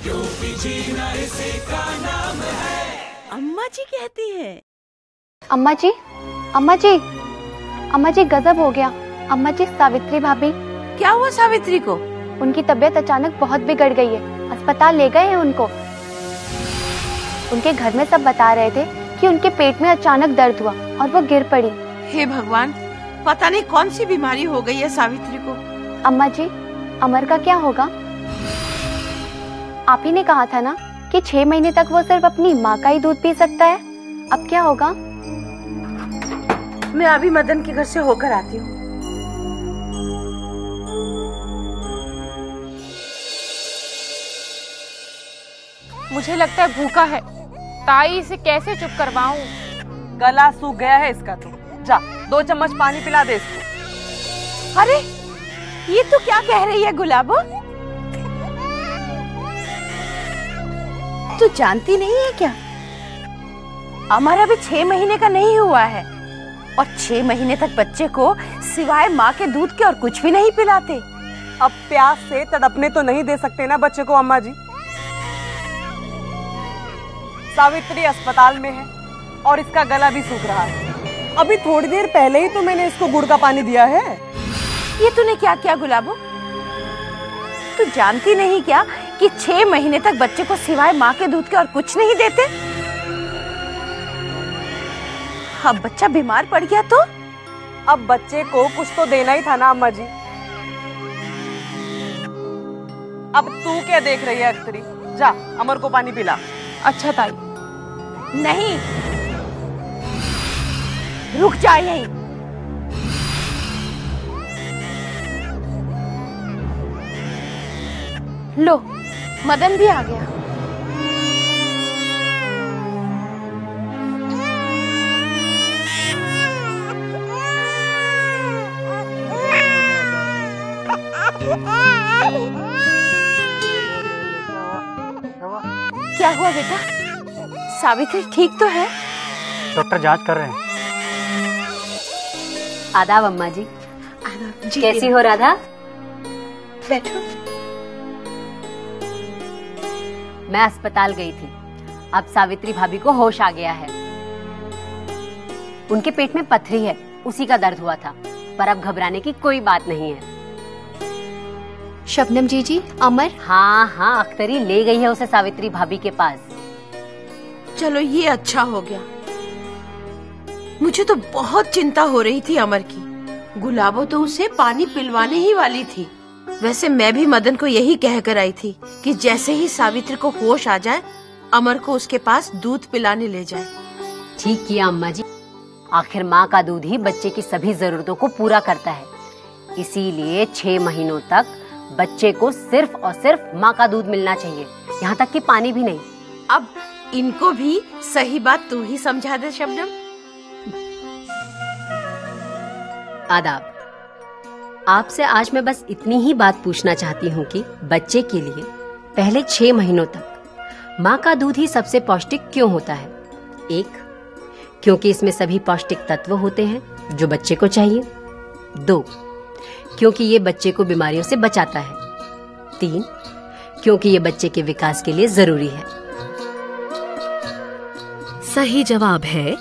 जीना इसी का नाम है। अम्मा जी कहती है। अम्मा जी, अम्मा जी, अम्मा जी गजब हो गया। अम्मा जी, सावित्री भाभी। क्या हुआ सावित्री को? उनकी तबीयत अचानक बहुत बिगड़ गई है, अस्पताल ले गए हैं उनको। उनके घर में सब बता रहे थे कि उनके पेट में अचानक दर्द हुआ और वो गिर पड़ी। हे भगवान, पता नहीं कौन सी बीमारी हो गई है सावित्री को। अम्मा जी, अमर का क्या होगा? आप ही ने कहा था ना कि 6 महीने तक वो सिर्फ अपनी माँ का ही दूध पी सकता है। अब क्या होगा? मैं अभी मदन के घर से होकर आती हूँ। मुझे लगता है भूखा है। ताई इसे कैसे चुप करवाऊं? गला सूख गया है इसका तो। जा 2 चम्मच पानी पिला दे इसको। अरे ये तो क्या कह रही है गुलाबो? तू जानती नहीं है क्या? अमर अभी 6 महीने का नहीं हुआ है और 6 महीने तक बच्चे को सिवाय माँ के दूध के और कुछ भी नहीं पिलाते। अब प्यास से तड़पने तो नहीं दे सकते ना बच्चे को अम्मा जी। सावित्री अस्पताल में है और इसका गला भी सूख रहा है। अभी थोड़ी देर पहले ही तो मैंने इसको गुड़ का पानी दिया है। ये तूने क्या किया गुलाबो? तू जानती नहीं क्या कि 6 महीने तक बच्चे को सिवाय माँ के दूध के और कुछ नहीं देते? अब बच्चा बीमार पड़ गया तो? अब बच्चे को कुछ तो देना ही था ना अम्मा जी। अब तू क्या देख रही है अख्तरी? जा अमर को पानी पिला। अच्छा ताई। नहीं, रुक जा यहीं। लो, मदन भी आ गया। क्या हुआ बेटा? सावित्री ठीक तो है? डॉक्टर जांच कर रहे हैं। आदाब अम्मा जी। कैसी हो राधा? बैठो। मैं अस्पताल गई थी। अब सावित्री भाभी को होश आ गया है। उनके पेट में पथरी है, उसी का दर्द हुआ था, पर अब घबराने की कोई बात नहीं है। शबनम जी, अमर? हाँ, अख्तरी ले गई है उसे सावित्री भाभी के पास। चलो ये अच्छा हो गया। मुझे तो बहुत चिंता हो रही थी अमर की। गुलाबो तो उसे पानी पिलवाने ही वाली थी। वैसे मैं भी मदन को यही कहकर आई थी कि जैसे ही सावित्री को होश आ जाए अमर को उसके पास दूध पिलाने ले जाए। ठीक किया अम्मा जी। आखिर माँ का दूध ही बच्चे की सभी जरूरतों को पूरा करता है। इसीलिए 6 महीनों तक बच्चे को सिर्फ और सिर्फ माँ का दूध मिलना चाहिए, यहाँ तक कि पानी भी नहीं। अब इनको भी सही बात तू ही समझा दे शबनम। आदाब। आपसे आज मैं बस इतनी ही बात पूछना चाहती हूँ कि बच्चे के लिए पहले 6 महीनों तक माँ का दूध ही सबसे पौष्टिक क्यों होता है? 1, क्योंकि इसमें सभी पौष्टिक तत्व होते हैं जो बच्चे को चाहिए। 2, क्योंकि ये बच्चे को बीमारियों से बचाता है। 3, क्योंकि ये बच्चे के विकास के लिए जरूरी है। सही जवाब है,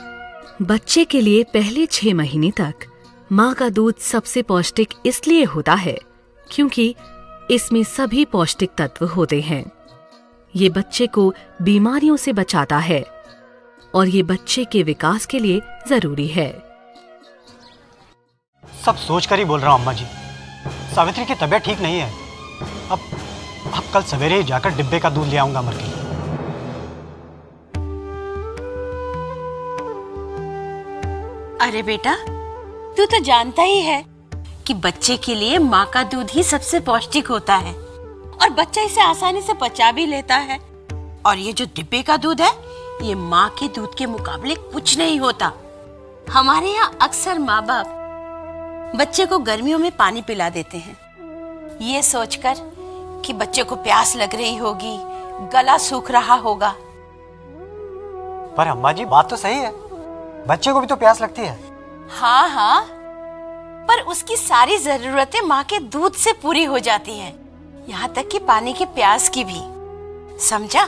बच्चे के लिए पहले 6 महीने तक माँ का दूध सबसे पौष्टिक इसलिए होता है क्योंकि इसमें सभी पौष्टिक तत्व होते हैं। ये बच्चे को बीमारियों से बचाता है और ये बच्चे के विकास के लिए जरूरी है। सब सोच कर ही बोल रहा हूँ अम्मा जी। सावित्री की तबीयत ठीक नहीं है। अब कल सवेरे ही जाकर डिब्बे का दूध ले आऊंगा अमर के लिए। अरे बेटा, तू तो जानता ही है कि बच्चे के लिए माँ का दूध ही सबसे पौष्टिक होता है और बच्चा इसे आसानी से पचा भी लेता है। और ये जो डिब्बे का दूध है, ये माँ के दूध के मुकाबले कुछ नहीं होता। हमारे यहाँ अक्सर माँ बाप बच्चे को गर्मियों में पानी पिला देते हैं, ये सोचकर कि बच्चे को प्यास लग रही होगी, गला सूख रहा होगा। पर अम्मा जी बात तो सही है, बच्चे को भी तो प्यास लगती है। हाँ, पर उसकी सारी जरूरतें माँ के दूध से पूरी हो जाती हैं, यहाँ तक कि पानी की प्यास की भी। समझा?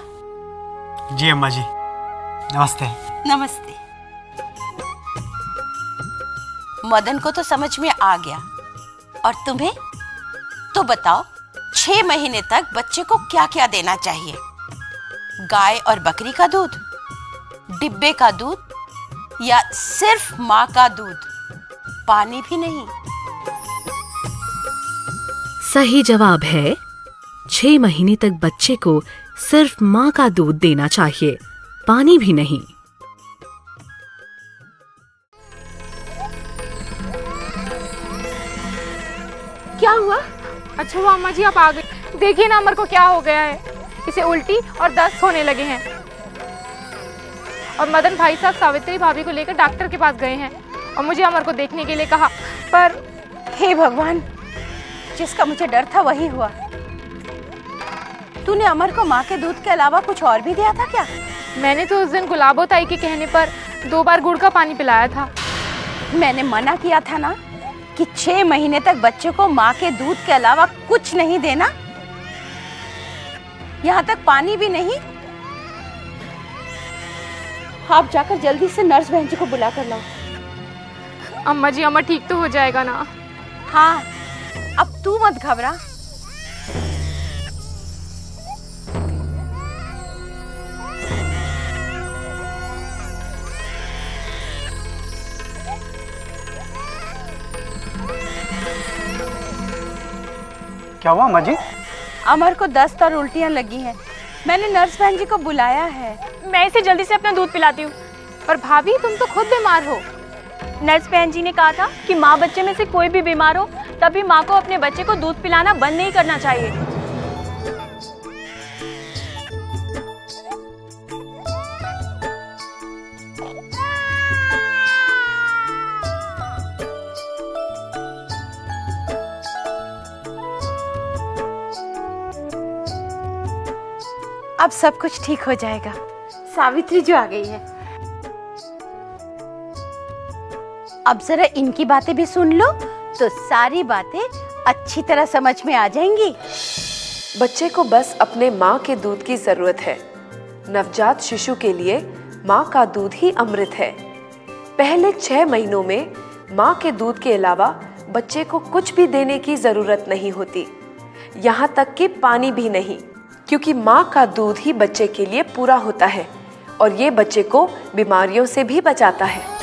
जी अम्मा जी, नमस्ते। नमस्ते। मदन को तो समझ में आ गया, और तुम्हें? तो बताओ, 6 महीने तक बच्चे को क्या क्या देना चाहिए? गाय और बकरी का दूध, डिब्बे का दूध, या सिर्फ माँ का दूध, पानी भी नहीं? सही जवाब है 6 महीने तक बच्चे को सिर्फ माँ का दूध देना चाहिए, पानी भी नहीं। क्या हुआ? अच्छा हुआ अम्मा जी आप आ गई। देखिए ना अमर को क्या हो गया है, इसे उल्टी और दस्त होने लगे हैं। और मदन भाई साहब सावित्री भाभी को लेकर डॉक्टर के पास गए हैं और मुझे अमर को देखने के लिए कहा, पर हे भगवान, जिसका मुझे डर था वही हुआ। तूने अमर को माँ के दूध के अलावा कुछ और भी दिया था क्या? मैंने तो उस दिन गुलाबो ताई के कहने पर 2 बार गुड़ का पानी पिलाया था। मैंने मना किया था ना कि 6 महीने तक बच्चे को माँ के दूध के अलावा कुछ नहीं देना, यहाँ तक पानी भी नहीं। आप जाकर जल्दी से नर्स बहन जी को बुला कर लाओ। अम्मा जी अमर ठीक तो हो जाएगा ना? हाँ, अब तू मत घबरा। क्या हुआ अम्मा जी? अमर को दस्त और उल्टियाँ लगी हैं। मैंने नर्स बहन जी को बुलाया है। मैं इसे जल्दी से अपना दूध पिलाती हूँ। पर भाभी तुम तो खुद बीमार हो। नर्स बहन जी ने कहा था कि माँ बच्चे में से कोई भी बीमार हो तभी माँ को अपने बच्चे को दूध पिलाना बंद नहीं करना चाहिए। अब सब कुछ ठीक हो जाएगा। सावित्री जो आ गई है। अब जरा इनकी बातें भी सुन लो तो सारी बातें अच्छी तरह समझ में आ जाएंगी। बच्चे को बस अपने माँ के दूध की जरूरत है। नवजात शिशु के लिए माँ का दूध ही अमृत है। पहले 6 महीनों में माँ के दूध के अलावा बच्चे को कुछ भी देने की जरूरत नहीं होती, यहाँ तक कि पानी भी नहीं, क्योंकि माँ का दूध ही बच्चे के लिए पूरा होता है और ये बच्चे को बीमारियों से भी बचाता है।